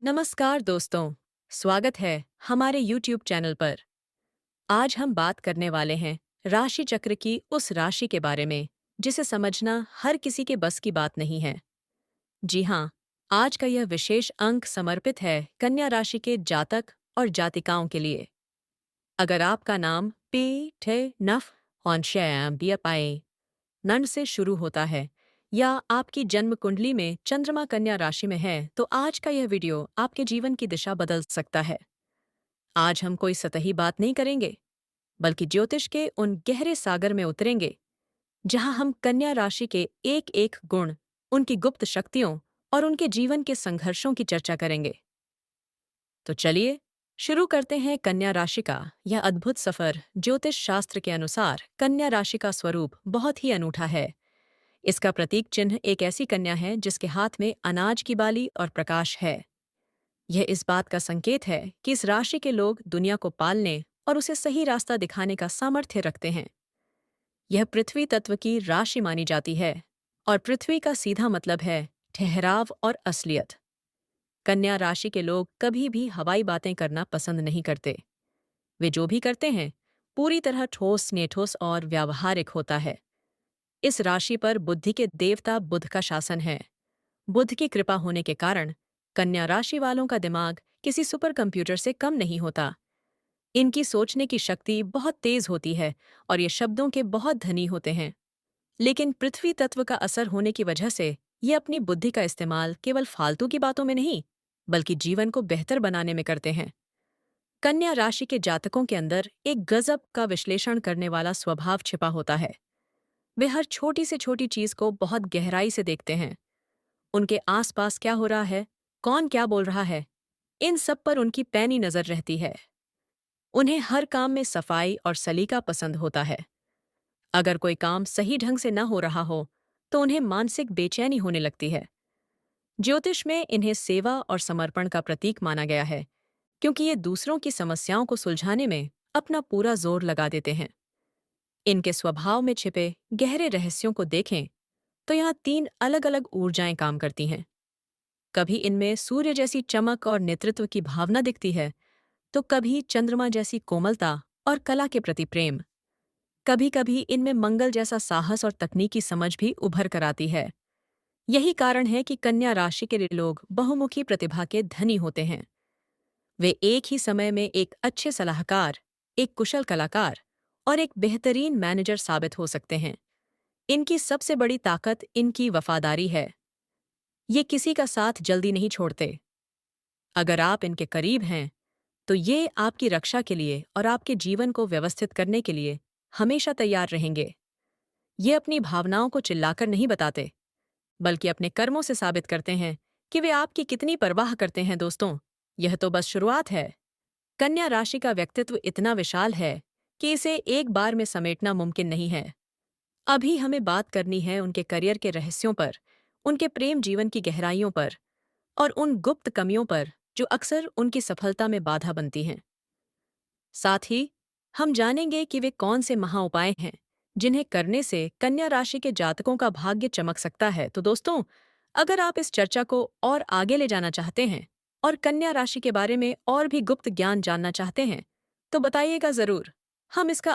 नमस्कार दोस्तों, स्वागत है हमारे YouTube चैनल पर। आज हम बात करने वाले हैं राशि चक्र की उस राशि के बारे में जिसे समझना हर किसी के बस की बात नहीं है। जी हाँ, आज का यह विशेष अंक समर्पित है कन्या राशि के जातक और जातिकाओं के लिए। अगर आपका नाम पी ठे नफ हॉन्शैम बियपाए नन से शुरू होता है या आपकी जन्म कुंडली में चंद्रमा कन्या राशि में है तो आज का यह वीडियो आपके जीवन की दिशा बदल सकता है। आज हम कोई सतही बात नहीं करेंगे, बल्कि ज्योतिष के उन गहरे सागर में उतरेंगे जहां हम कन्या राशि के एक एक गुण, उनकी गुप्त शक्तियों और उनके जीवन के संघर्षों की चर्चा करेंगे। तो चलिए शुरू करते हैं कन्या राशि का यह अद्भुत सफर। ज्योतिष शास्त्र के अनुसार कन्या राशि का स्वरूप बहुत ही अनूठा है। इसका प्रतीक चिन्ह एक ऐसी कन्या है जिसके हाथ में अनाज की बाली और प्रकाश है। यह इस बात का संकेत है कि इस राशि के लोग दुनिया को पालने और उसे सही रास्ता दिखाने का सामर्थ्य रखते हैं। यह पृथ्वी तत्व की राशि मानी जाती है और पृथ्वी का सीधा मतलब है ठहराव और असलियत। कन्या राशि के लोग कभी भी हवाई बातें करना पसंद नहीं करते। वे जो भी करते हैं पूरी तरह ठोस नेठोस और व्यावहारिक होता है। इस राशि पर बुद्धि के देवता बुध का शासन है। बुध की कृपा होने के कारण कन्या राशि वालों का दिमाग किसी सुपर कंप्यूटर से कम नहीं होता। इनकी सोचने की शक्ति बहुत तेज होती है और ये शब्दों के बहुत धनी होते हैं। लेकिन पृथ्वी तत्व का असर होने की वजह से ये अपनी बुद्धि का इस्तेमाल केवल फालतू की बातों में नहीं, बल्कि जीवन को बेहतर बनाने में करते हैं। कन्या राशि के जातकों के अंदर एक गजब का विश्लेषण करने वाला स्वभाव छिपा होता है। वे हर छोटी से छोटी चीज को बहुत गहराई से देखते हैं। उनके आसपास क्या हो रहा है, कौन क्या बोल रहा है, इन सब पर उनकी पैनी नजर रहती है। उन्हें हर काम में सफाई और सलीका पसंद होता है। अगर कोई काम सही ढंग से न हो रहा हो तो उन्हें मानसिक बेचैनी होने लगती है। ज्योतिष में इन्हें सेवा और समर्पण का प्रतीक माना गया है, क्योंकि ये दूसरों की समस्याओं को सुलझाने में अपना पूरा जोर लगा देते हैं। इनके स्वभाव में छिपे गहरे रहस्यों को देखें तो यहाँ तीन अलग अलग ऊर्जाएं काम करती हैं। कभी इनमें सूर्य जैसी चमक और नेतृत्व की भावना दिखती है, तो कभी चंद्रमा जैसी कोमलता और कला के प्रति प्रेम। कभी कभी इनमें मंगल जैसा साहस और तकनीकी समझ भी उभर कर आती है। यही कारण है कि कन्या राशि के लोग बहुमुखी प्रतिभा के धनी होते हैं। वे एक ही समय में एक अच्छे सलाहकार, एक कुशल कलाकार और एक बेहतरीन मैनेजर साबित हो सकते हैं। इनकी सबसे बड़ी ताकत इनकी वफादारी है। ये किसी का साथ जल्दी नहीं छोड़ते। अगर आप इनके करीब हैं तो ये आपकी रक्षा के लिए और आपके जीवन को व्यवस्थित करने के लिए हमेशा तैयार रहेंगे। ये अपनी भावनाओं को चिल्लाकर नहीं बताते, बल्कि अपने कर्मों से साबित करते हैं कि वे आपकी कितनी परवाह करते हैं। दोस्तों, यह तो बस शुरुआत है। कन्या राशि का व्यक्तित्व इतना विशाल है कि इसे एक बार में समेटना मुमकिन नहीं है। अभी हमें बात करनी है उनके करियर के रहस्यों पर, उनके प्रेम जीवन की गहराइयों पर और उन गुप्त कमियों पर जो अक्सर उनकी सफलता में बाधा बनती हैं। साथ ही हम जानेंगे कि वे कौन से महा उपाय हैं जिन्हें करने से कन्या राशि के जातकों का भाग्य चमक सकता है। तो दोस्तों, अगर आप इस चर्चा को और आगे ले जाना चाहते हैं और कन्या राशि के बारे में और भी गुप्त ज्ञान जानना चाहते हैं तो बताइएगा जरूर। हम इसका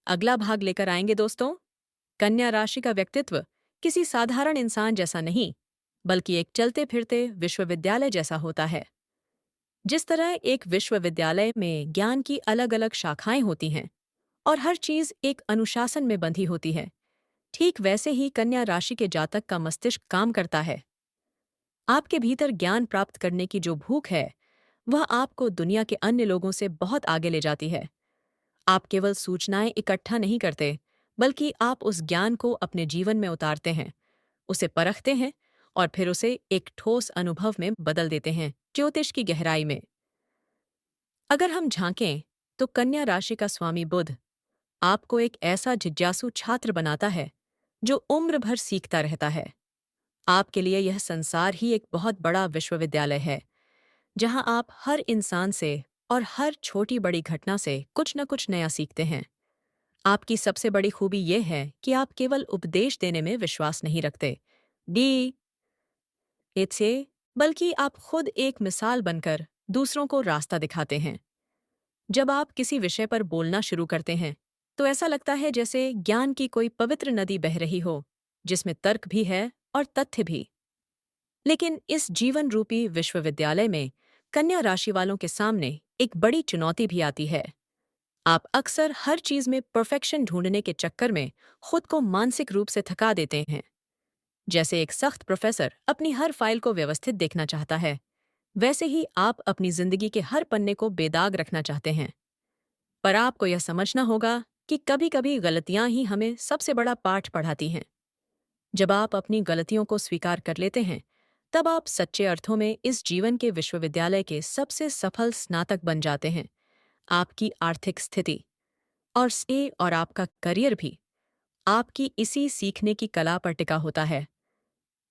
अगला भाग लेकर आएंगे। दोस्तों, कन्या राशि का व्यक्तित्व किसी साधारण इंसान जैसा नहीं, बल्कि एक चलते फिरते विश्वविद्यालय जैसा होता है। जिस तरह एक विश्वविद्यालय में ज्ञान की अलग अलग शाखाएं होती हैं और हर चीज एक अनुशासन में बंधी होती है, ठीक वैसे ही कन्या राशि के जातक का मस्तिष्क काम करता है। आपके भीतर ज्ञान प्राप्त करने की जो भूख है, वह आपको दुनिया के अन्य लोगों से बहुत आगे ले जाती है। आप केवल सूचनाएं इकट्ठा नहीं करते, बल्कि आप उस ज्ञान को अपने जीवन में उतारते हैं, उसे परखते हैं और फिर उसे एक ठोस अनुभव में बदल देते हैं, ज्योतिष की गहराई में। अगर हम झांकें तो कन्या राशि का स्वामी बुध आपको एक ऐसा जिज्ञासु छात्र बनाता है जो उम्र भर सीखता रहता है। आपके लिए यह संसार ही एक बहुत बड़ा विश्वविद्यालय है, जहां आप हर इंसान से और हर छोटी बड़ी घटना से कुछ न कुछ नया सीखते हैं। आपकी सबसे बड़ी खूबी यह है कि आप केवल उपदेश देने में विश्वास नहीं रखते। डी इट्से बल्कि आप खुद एक मिसाल बनकर दूसरों को रास्ता दिखाते हैं। जब आप किसी विषय पर बोलना शुरू करते हैं, तो ऐसा लगता है जैसे ज्ञान की कोई पवित्र नदी बह रही हो, जिसमें तर्क भी है और तथ्य भी। लेकिन इस जीवन रूपी विश्वविद्यालय में कन्या राशि वालों के सामने एक बड़ी चुनौती भी आती है। आप अक्सर हर चीज में परफेक्शन ढूंढने के चक्कर में खुद को मानसिक रूप से थका देते हैं। जैसे एक सख्त प्रोफेसर अपनी हर फाइल को व्यवस्थित देखना चाहता है, वैसे ही आप अपनी जिंदगी के हर पन्ने को बेदाग रखना चाहते हैं। पर आपको यह समझना होगा कि कभी-कभी गलतियां ही हमें सबसे बड़ा पाठ पढ़ाती हैं। जब आप अपनी गलतियों को स्वीकार कर लेते हैं, तब आप सच्चे अर्थों में इस जीवन के विश्वविद्यालय के सबसे सफल स्नातक बन जाते हैं। आपकी आर्थिक स्थिति और आपका करियर भी आपकी इसी सीखने की कला पर टिका होता है।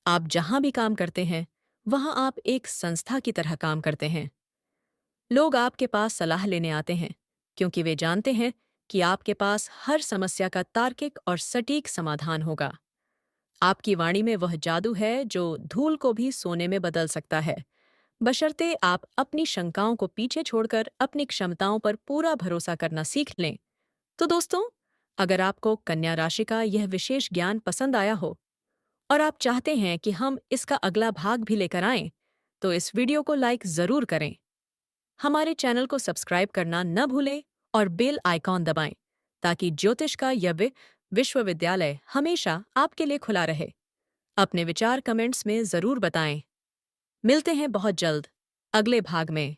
आप जहां भी काम करते हैं, वहां आप एक संस्था की तरह काम करते हैं। लोग आपके पास सलाह लेने आते हैं, क्योंकि वे जानते हैं कि आपके पास हर समस्या का तार्किक और सटीक समाधान होगा। आपकी वाणी में वह जादू है जो धूल को भी सोने में बदल सकता है, बशर्ते आप अपनी शंकाओं को पीछे छोड़कर अपनी क्षमताओं पर पूरा भरोसा करना सीख लें। तो दोस्तों, अगर आपको कन्या राशि का यह विशेष ज्ञान पसंद आया हो और आप चाहते हैं कि हम इसका अगला भाग भी लेकर आएं, तो इस वीडियो को लाइक जरूर करें। हमारे चैनल को सब्सक्राइब करना न भूलें और बेल आइकॉन दबाएं, ताकि ज्योतिष का यह विश्वविद्यालय हमेशा आपके लिए खुला रहे। अपने विचार कमेंट्स में जरूर बताएं। मिलते हैं बहुत जल्द अगले भाग में।